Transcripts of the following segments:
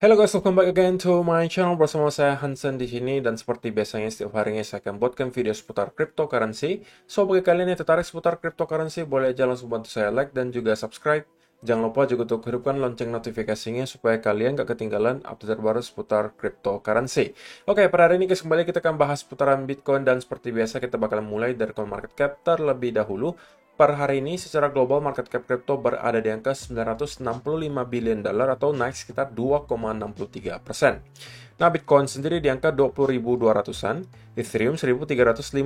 Hello guys, welcome back again to my channel bersama saya Hansen di sini dan seperti biasanya setiap harinya saya akan buatkan video seputar cryptocurrency. So bagi kalian yang tertarik seputar cryptocurrency, boleh aja langsung bantu saya like dan juga subscribe. Jangan lupa juga untuk hidupkan lonceng notifikasinya supaya kalian gak ketinggalan update terbaru seputar cryptocurrency. Oke, pada hari ini guys kembali kita akan bahas seputaran Bitcoin dan seperti biasa kita bakalan mulai dari CoinMarketCap terlebih dahulu. Per hari ini secara global market cap crypto berada di angka 965 billion dolar atau naik sekitar 2,63%. Nah, Bitcoin sendiri di angka 20.200-an, Ethereum 1.355,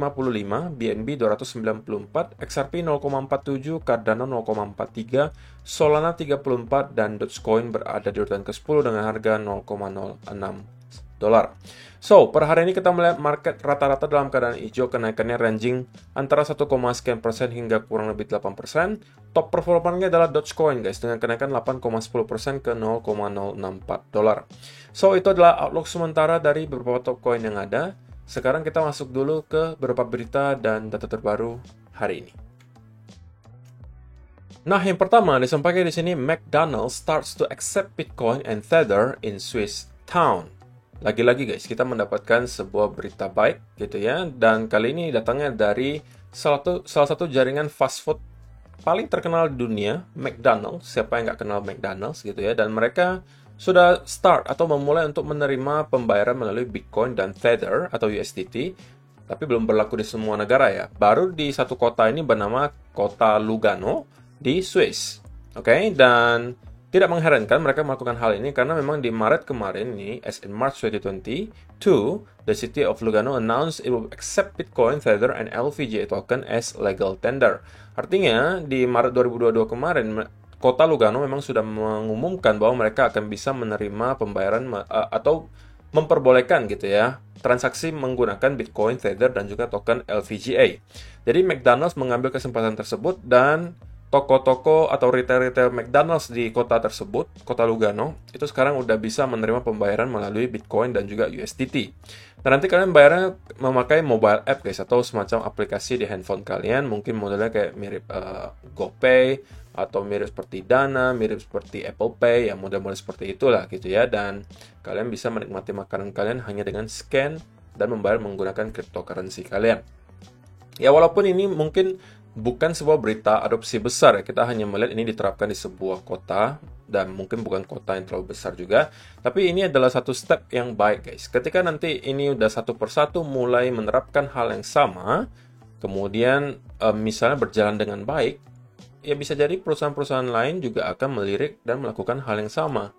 BNB 294, XRP 0,47, Cardano 0,43, Solana 34, dan Dogecoin berada di urutan ke-10 dengan harga 0,06 dolar. So, per hari ini kita melihat market rata-rata dalam keadaan hijau, kenaikannya ranging antara 1,sekian% hingga kurang lebih 8%. Top performernya adalah Dogecoin guys, dengan kenaikan 8,10% ke 0,064 dolar. So, itu adalah outlook sementara dari beberapa top coin yang ada. Sekarang kita masuk dulu ke beberapa berita dan data terbaru hari ini. Nah, yang pertama disampaikan di sini, McDonald's starts to accept Bitcoin and Tether in Swiss town. Lagi-lagi guys, kita mendapatkan sebuah berita baik gitu ya. Dan kali ini datangnya dari salah satu jaringan fast food paling terkenal di dunia, McDonald's. Siapa yang nggak kenal McDonald's gitu ya. Dan mereka sudah start atau memulai untuk menerima pembayaran melalui Bitcoin dan Tether atau USDT. Tapi belum berlaku di semua negara ya. Baru di satu kota ini bernama kota Lugano di Swiss. Oke, dan tidak mengherankan mereka melakukan hal ini karena memang di Maret kemarin ini, as in March 2022, the city of Lugano announced it will accept Bitcoin, Tether, and LVGA token as legal tender. Artinya, di Maret 2022 kemarin, kota Lugano memang sudah mengumumkan bahwa mereka akan bisa menerima pembayaran atau memperbolehkan gitu ya, transaksi menggunakan Bitcoin, Tether, dan juga token LVGA. Jadi McDonald's mengambil kesempatan tersebut dan toko-toko atau retail-retail McDonald's di kota tersebut, kota Lugano, itu sekarang udah bisa menerima pembayaran melalui Bitcoin dan juga USDT. Dan nanti kalian bayarnya memakai mobile app guys, atau semacam aplikasi di handphone kalian, mungkin modelnya kayak mirip GoPay, atau mirip seperti Dana, mirip seperti Apple Pay, ya model-model seperti itulah gitu ya. Dan kalian bisa menikmati makanan kalian hanya dengan scan dan membayar menggunakan cryptocurrency kalian. Ya walaupun ini mungkin bukan sebuah berita adopsi besar ya, kita hanya melihat ini diterapkan di sebuah kota dan mungkin bukan kota yang terlalu besar juga, tapi ini adalah satu step yang baik guys. Ketika nanti ini udah satu persatu mulai menerapkan hal yang sama, kemudian misalnya berjalan dengan baik, ya bisa jadi perusahaan-perusahaan lain juga akan melirik dan melakukan hal yang sama,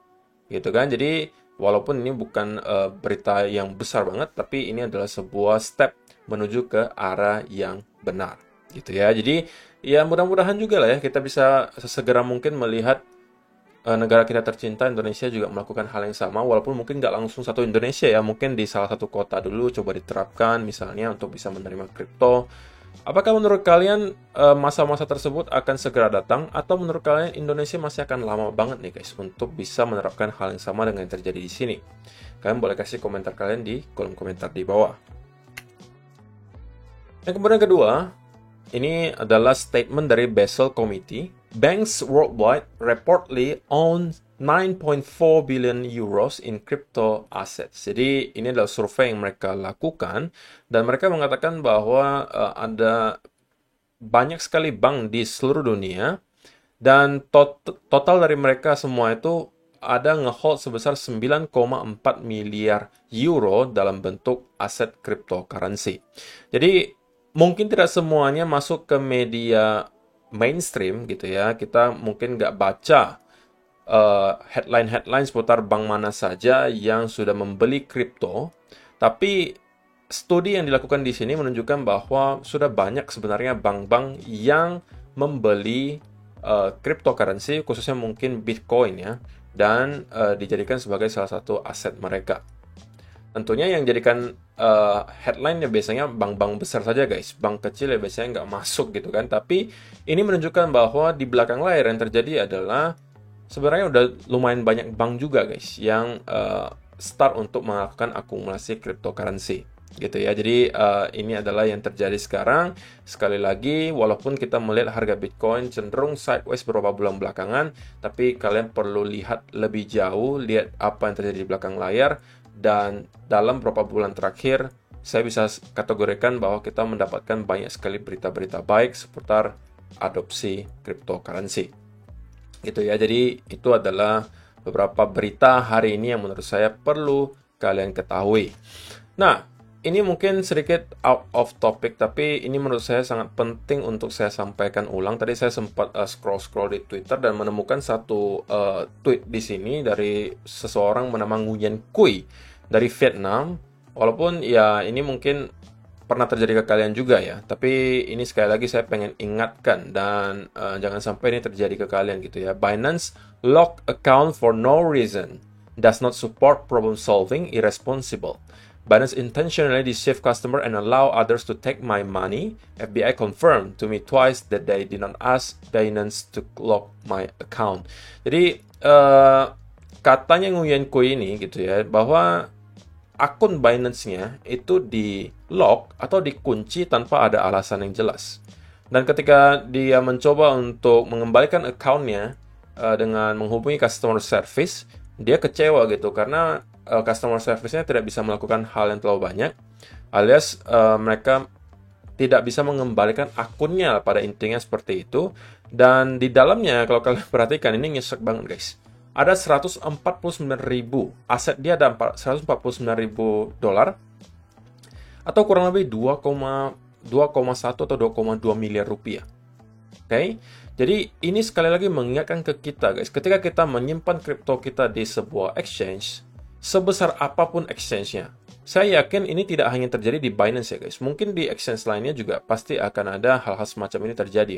gitu kan. Jadi walaupun ini bukan berita yang besar banget, tapi ini adalah sebuah step menuju ke arah yang benar. Gitu ya. Jadi ya mudah-mudahan juga lah ya kita bisa sesegera mungkin melihat negara kita tercinta Indonesia juga melakukan hal yang sama, walaupun mungkin nggak langsung satu Indonesia ya, mungkin di salah satu kota dulu coba diterapkan misalnya untuk bisa menerima kripto. Apakah menurut kalian masa-masa tersebut akan segera datang, atau menurut kalian Indonesia masih akan lama banget nih guys untuk bisa menerapkan hal yang sama dengan yang terjadi di sini? Kalian boleh kasih komentar kalian di kolom komentar di bawah. Yang kemudian kedua, ini adalah statement dari Basel Committee. Banks worldwide reportedly own 9.4 billion euros in crypto assets. Jadi ini adalah survei yang mereka lakukan dan mereka mengatakan bahwa ada banyak sekali bank di seluruh dunia dan total dari mereka semua itu ada ngehold sebesar 9,4 miliar euro dalam bentuk aset cryptocurrency. Jadi mungkin tidak semuanya masuk ke media mainstream gitu ya. Kita mungkin nggak baca headline-headline seputar bank mana saja yang sudah membeli kripto. Tapi studi yang dilakukan di sini menunjukkan bahwa sudah banyak sebenarnya bank-bank yang membeli cryptocurrency, khususnya mungkin Bitcoin ya, dan dijadikan sebagai salah satu aset mereka. Tentunya yang jadikan headline ya biasanya bank-bank besar saja guys. Bank kecil ya biasanya nggak masuk gitu kan. Tapi ini menunjukkan bahwa di belakang layar yang terjadi adalah sebenarnya udah lumayan banyak bank juga guys yang start untuk melakukan akumulasi cryptocurrency. gitu ya. Jadi ini adalah yang terjadi sekarang. Sekali lagi, walaupun kita melihat harga Bitcoin cenderung sideways beberapa bulan belakangan, tapi kalian perlu lihat lebih jauh, lihat apa yang terjadi di belakang layar, dan dalam beberapa bulan terakhir, saya bisa kategorikan bahwa kita mendapatkan banyak sekali berita-berita baik seputar adopsi cryptocurrency. Gitu ya. Jadi itu adalah beberapa berita hari ini yang menurut saya perlu kalian ketahui. Nah, ini mungkin sedikit out of topic, tapi ini menurut saya sangat penting untuk saya sampaikan ulang. Tadi saya sempat scroll-scroll di Twitter dan menemukan satu tweet di sini dari seseorang bernama Nguyen Kui dari Vietnam. Walaupun ya ini mungkin pernah terjadi ke kalian juga ya, tapi ini sekali lagi saya pengen ingatkan dan jangan sampai ini terjadi ke kalian gitu ya. Binance lock account for no reason, does not support problem solving, irresponsible. Binance intentionally deceive customer and allow others to take my money. FBI confirmed to me twice that they did not ask Binance to lock my account. Jadi katanya Nguyen Kui ini gitu ya, bahwa akun Binance-nya itu di lock atau dikunci tanpa ada alasan yang jelas. Dan ketika dia mencoba untuk mengembalikan account-nya dengan menghubungi customer service, dia kecewa gitu karena customer service-nya tidak bisa melakukan hal yang terlalu banyak, alias mereka tidak bisa mengembalikan akunnya pada intinya seperti itu. Dan di dalamnya kalau kalian perhatikan ini nyesek banget guys. Ada 149.000 aset dia, ada 149.000 dolar atau kurang lebih 2,1 atau 2,2 miliar rupiah. Oke, jadi ini sekali lagi mengingatkan ke kita guys, ketika kita menyimpan kripto kita di sebuah exchange, sebesar apapun exchange-nya, saya yakin ini tidak hanya terjadi di Binance ya guys, mungkin di exchange lainnya juga pasti akan ada hal-hal semacam ini terjadi.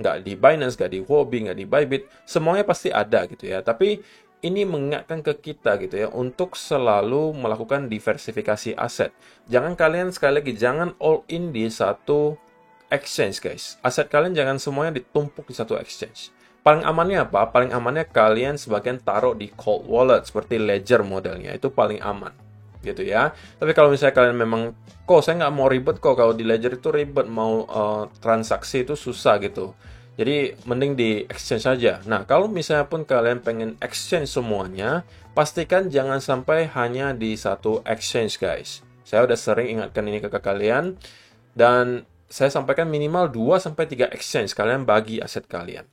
Nggak di Binance, nggak di Huobi, nggak di Bybit, semuanya pasti ada gitu ya. Tapi ini mengingatkan ke kita gitu ya, untuk selalu melakukan diversifikasi aset. Jangan kalian, sekali lagi, jangan all in di satu exchange guys. Aset kalian jangan semuanya ditumpuk di satu exchange. Paling amannya apa? Paling amannya kalian sebagian taruh di cold wallet seperti Ledger modelnya. Itu paling aman gitu ya. Tapi kalau misalnya kalian memang, kok saya nggak mau ribet kok, kalau di Ledger itu ribet, mau transaksi itu susah gitu. Jadi mending di exchange saja. Nah, kalau misalnya pun kalian pengen exchange semuanya, pastikan jangan sampai hanya di satu exchange guys. Saya udah sering ingatkan ini ke kalian, dan saya sampaikan minimal 2-3 exchange kalian bagi aset kalian.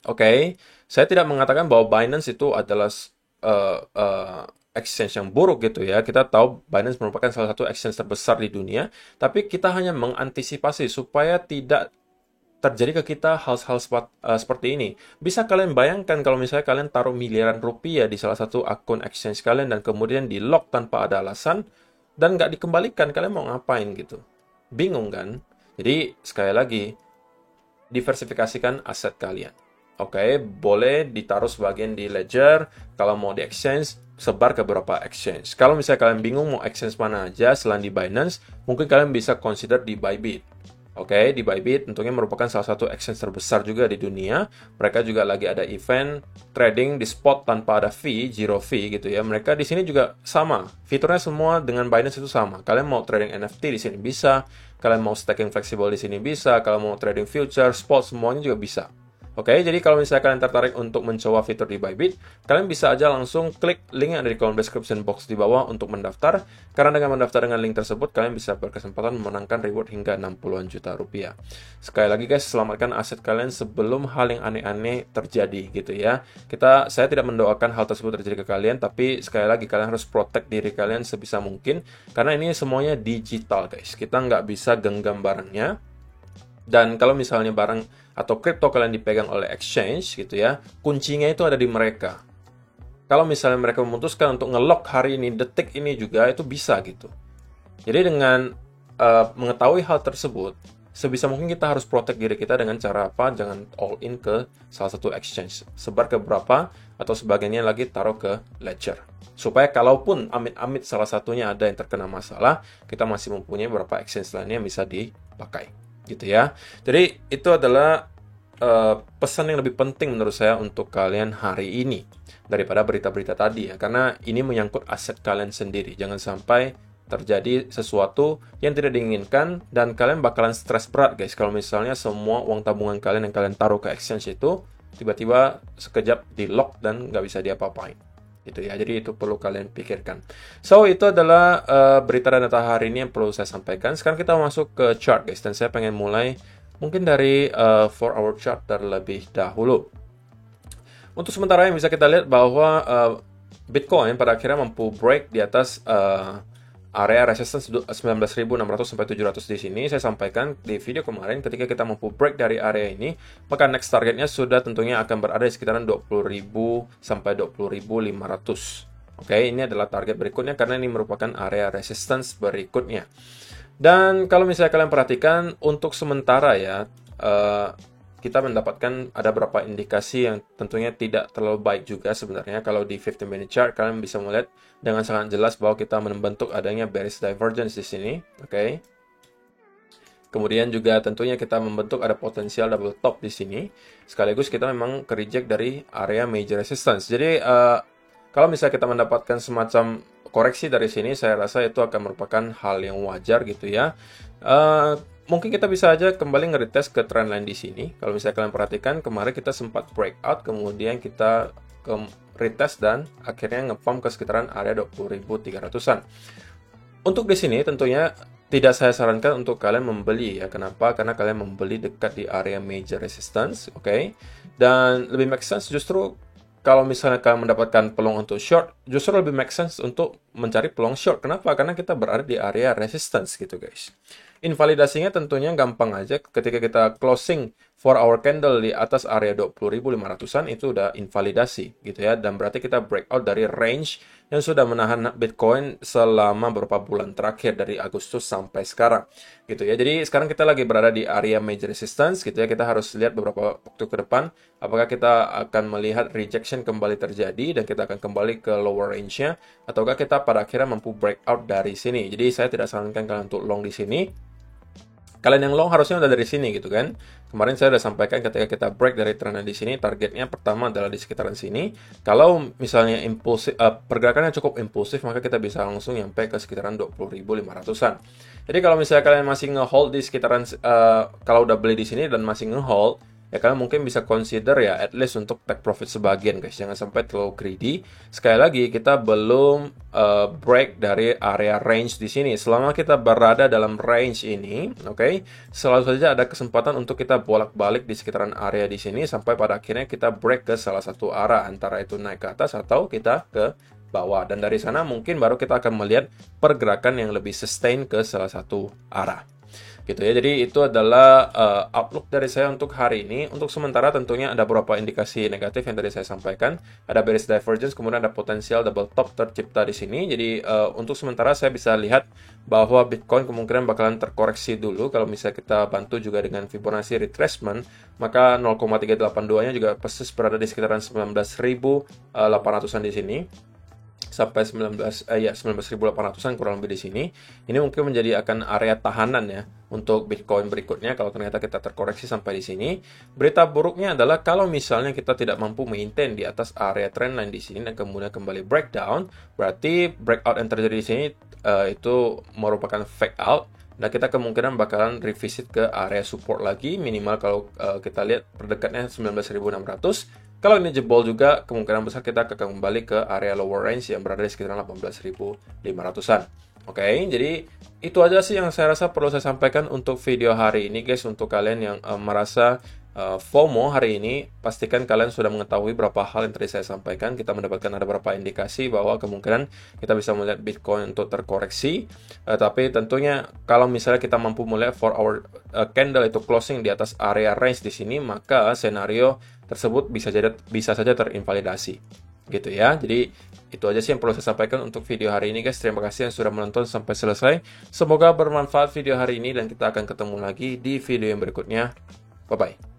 Oke, saya tidak mengatakan bahwa Binance itu adalah exchange yang buruk gitu ya. Kita tahu Binance merupakan salah satu exchange terbesar di dunia, tapi kita hanya mengantisipasi supaya tidak terjadi ke kita hal-hal seperti ini. Bisa kalian bayangkan kalau misalnya kalian taruh miliaran rupiah di salah satu akun exchange kalian dan kemudian di lock tanpa ada alasan dan nggak dikembalikan, kalian mau ngapain gitu? Bingung kan? Jadi sekali lagi, diversifikasikan aset kalian. Oke, boleh ditaruh sebagian di Ledger, kalau mau di exchange, sebar ke beberapa exchange. Kalau misalnya kalian bingung mau exchange mana aja selain di Binance, mungkin kalian bisa consider di Bybit. Oke, di Bybit tentunya merupakan salah satu exchange terbesar juga di dunia. Mereka juga lagi ada event trading di spot tanpa ada fee, zero fee gitu ya. Mereka di sini juga sama. Fiturnya semua dengan Binance itu sama. Kalian mau trading NFT di sini bisa, kalian mau staking fleksibel di sini bisa, kalau mau trading future, spot semuanya juga bisa. Oke, jadi kalau misalnya kalian tertarik untuk mencoba fitur di Bybit, kalian bisa aja langsung klik link yang ada di kolom description box di bawah untuk mendaftar. Karena dengan mendaftar dengan link tersebut, kalian bisa berkesempatan memenangkan reward hingga 60-an juta rupiah. Sekali lagi guys, selamatkan aset kalian sebelum hal yang aneh-aneh terjadi gitu ya. Saya tidak mendoakan hal tersebut terjadi ke kalian, tapi sekali lagi kalian harus protect diri kalian sebisa mungkin. Karena ini semuanya digital guys, kita nggak bisa genggam barangnya. Dan kalau misalnya barang atau kripto kalian dipegang oleh exchange gitu ya, kuncinya itu ada di mereka. Kalau misalnya mereka memutuskan untuk nge-lock hari ini, detik ini juga, itu bisa gitu. Jadi dengan mengetahui hal tersebut, sebisa mungkin kita harus protect diri kita dengan cara apa? Jangan all in ke salah satu exchange. Sebar ke berapa atau sebagiannya lagi taruh ke Ledger. Supaya kalaupun amit-amit salah satunya ada yang terkena masalah, kita masih mempunyai beberapa exchange lainnya yang bisa dipakai. Gitu ya. Jadi itu adalah pesan yang lebih penting menurut saya untuk kalian hari ini daripada berita-berita tadi ya, karena ini menyangkut aset kalian sendiri. Jangan sampai terjadi sesuatu yang tidak diinginkan dan kalian bakalan stres berat guys kalau misalnya semua uang tabungan kalian yang kalian taruh ke exchange itu tiba-tiba sekejap di lock dan nggak bisa diapa-apain gitu ya. Jadi itu perlu kalian pikirkan. So itu adalah berita dan data hari ini yang perlu saya sampaikan. Sekarang kita masuk ke chart guys, dan saya pengen mulai mungkin dari 4-hour chart terlebih dahulu. Untuk sementara yang bisa kita lihat bahwa Bitcoin pada akhirnya mampu break di atas area resistance 19.600 sampai 700 di sini. Saya sampaikan di video kemarin ketika kita mampu break dari area ini, maka next targetnya sudah tentunya akan berada di sekitaran 20.000 sampai 20.500. Oke, ini adalah target berikutnya karena ini merupakan area resistance berikutnya. Dan kalau misalnya kalian perhatikan untuk sementara ya, kita mendapatkan ada beberapa indikasi yang tentunya tidak terlalu baik juga sebenarnya. Kalau di 15-minute chart, kalian bisa melihat dengan sangat jelas bahwa kita membentuk adanya bearish divergence di sini. Oke. Kemudian juga tentunya kita membentuk ada potensial double top di sini. Sekaligus kita memang ke reject dari area major resistance. Jadi, kalau misalnya kita mendapatkan semacam koreksi dari sini, saya rasa itu akan merupakan hal yang wajar gitu ya. Mungkin kita bisa aja kembali nge-retest ke trendline di sini. Kalau misalnya kalian perhatikan, kemarin kita sempat breakout, kemudian kita ke retest dan akhirnya nge-pump ke sekitaran area 20.300-an. Untuk di sini tentunya tidak saya sarankan untuk kalian membeli ya. Kenapa? Karena kalian membeli dekat di area major resistance, oke? Dan lebih make sense justru kalau misalnya kalian mendapatkan peluang untuk short, justru lebih make sense untuk mencari peluang short. Kenapa? Karena kita berada di area resistance gitu guys. Invalidasinya tentunya gampang aja ketika kita closing 4-hour candle di atas area 20.500-an itu udah invalidasi gitu ya, dan berarti kita breakout dari range yang sudah menahan Bitcoin selama beberapa bulan terakhir dari Agustus sampai sekarang gitu ya. Jadi sekarang kita lagi berada di area major resistance gitu ya. Kita harus lihat beberapa waktu ke depan apakah kita akan melihat rejection kembali terjadi dan kita akan kembali ke lower range-nya, ataukah kita pada akhirnya mampu breakout dari sini. Jadi saya tidak sarankan kalian untuk long di sini. Kalian yang long harusnya udah dari sini gitu kan. Kemarin saya udah sampaikan ketika kita break dari trend di sini, targetnya pertama adalah di sekitaran sini. Kalau misalnya impulsif, pergerakannya cukup impulsif, maka kita bisa langsung nyampe ke sekitaran 20.500-an. Jadi kalau misalnya kalian masih nge-hold di sekitaran, kalau udah beli di sini dan masih nge-hold, ya kalian mungkin bisa consider ya at least untuk take profit sebagian guys, jangan sampai terlalu greedy. Sekali lagi kita belum break dari area range di sini. Selama kita berada dalam range ini, oke, selalu saja ada kesempatan untuk kita bolak-balik di sekitaran area di sini sampai pada akhirnya kita break ke salah satu arah, antara itu naik ke atas atau kita ke bawah, dan dari sana mungkin baru kita akan melihat pergerakan yang lebih sustain ke salah satu arah gitu ya. Jadi itu adalah outlook dari saya untuk hari ini. Untuk sementara tentunya ada beberapa indikasi negatif yang tadi saya sampaikan. Ada bearish divergence, kemudian ada potensial double top tercipta di sini. Jadi untuk sementara saya bisa lihat bahwa Bitcoin kemungkinan bakalan terkoreksi dulu. Kalau misalnya kita bantu juga dengan Fibonacci retracement, maka 0,382-nya juga persis berada di sekitaran 19.800-an di sini. Sampai 19.800-an kurang lebih di sini. Ini mungkin menjadi akan area tahanan ya untuk Bitcoin berikutnya kalau ternyata kita terkoreksi sampai di sini. Berita buruknya adalah kalau misalnya kita tidak mampu maintain di atas area trendline di sini dan kemudian kembali breakdown, berarti breakout yang terjadi di sini itu merupakan fake out. Nah, kita kemungkinan bakalan revisit ke area support lagi, minimal kalau kita lihat terdekatnya 19.600. Kalau ini jebol juga, kemungkinan besar kita akan kembali ke area lower range yang berada di sekitar 18.500-an. Oke, jadi itu aja sih yang saya rasa perlu saya sampaikan untuk video hari ini guys. Untuk kalian yang merasa FOMO hari ini, pastikan kalian sudah mengetahui beberapa hal yang tadi saya sampaikan. Kita mendapatkan ada beberapa indikasi bahwa kemungkinan kita bisa melihat Bitcoin untuk terkoreksi. Tapi tentunya kalau misalnya kita mampu melihat 4-hour candle itu closing di atas area range di sini, maka senario tersebut bisa saja terinvalidasi gitu ya. Jadi itu aja sih yang perlu saya sampaikan untuk video hari ini guys. Terima kasih yang sudah menonton sampai selesai. Semoga bermanfaat video hari ini dan kita akan ketemu lagi di video yang berikutnya. Bye bye.